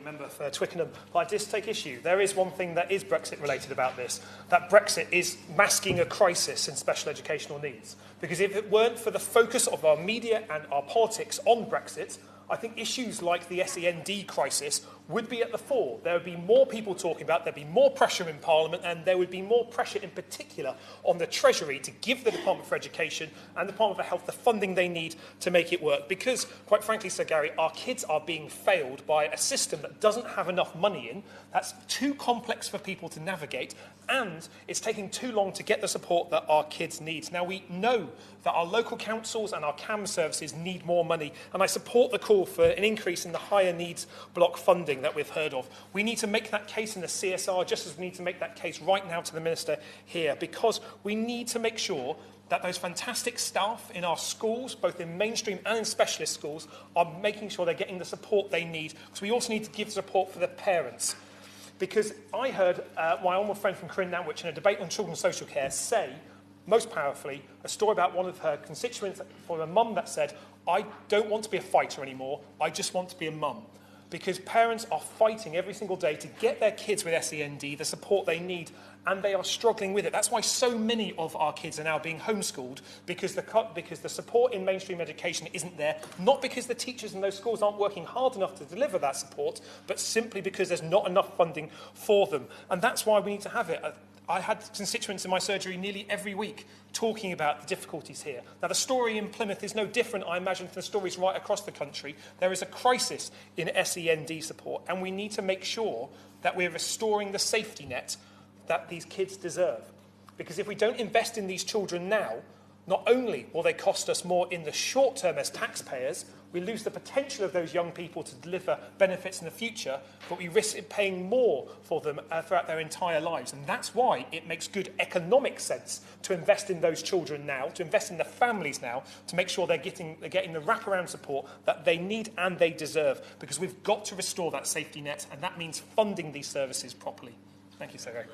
member for Twickenham, but I just take issue. There is one thing that is Brexit related about this, that Brexit is masking a crisis in special educational needs. Because if it weren't for the focus of our media and our politics on Brexit, I think issues like the SEND crisis would be at the fore. There would be more people talking about, there'd be more pressure in Parliament, and there would be more pressure in particular on the Treasury to give the Department for Education and the Department for Health the funding they need to make it work. Because, quite frankly, Sir Gary, our kids are being failed by a system that doesn't have enough money in, that's too complex for people to navigate, and it's taking too long to get the support that our kids need. Now, we know that our local councils and our CAM services need more money, and I support the call for an increase in the higher needs block funding that we've heard of. We need to make that case in the CSR just as we need to make that case right now to the Minister here, because we need to make sure that those fantastic staff in our schools, both in mainstream and in specialist schools, are making sure they're getting the support they need. So we also need to give support for the parents. Because I heard my honourable friend from Corinne Nantwich in a debate on children's social care say, most powerfully, a story about one of her constituents from a mum that said, I don't want to be a fighter anymore, I just want to be a mum. Because parents are fighting every single day to get their kids with SEND the support they need, and they are struggling with it. That's why so many of our kids are now being homeschooled, because the support in mainstream education isn't there, not because the teachers in those schools aren't working hard enough to deliver that support, but simply because there's not enough funding for them. And that's why we need to have it. I had constituents in my surgery nearly every week talking about the difficulties here. Now, the story in Plymouth is no different, I imagine, from the stories right across the country. There is a crisis in SEND support, and we need to make sure that we're restoring the safety net that these kids deserve. Because if we don't invest in these children now, not only will they cost us more in the short term as taxpayers, we lose the potential of those young people to deliver benefits in the future, but we risk paying more for them throughout their entire lives. And that's why it makes good economic sense to invest in those children now, to invest in the families now, to make sure they're getting the wraparound support that they need and they deserve. Because we've got to restore that safety net, and that means funding these services properly. Thank you, Sir Gary.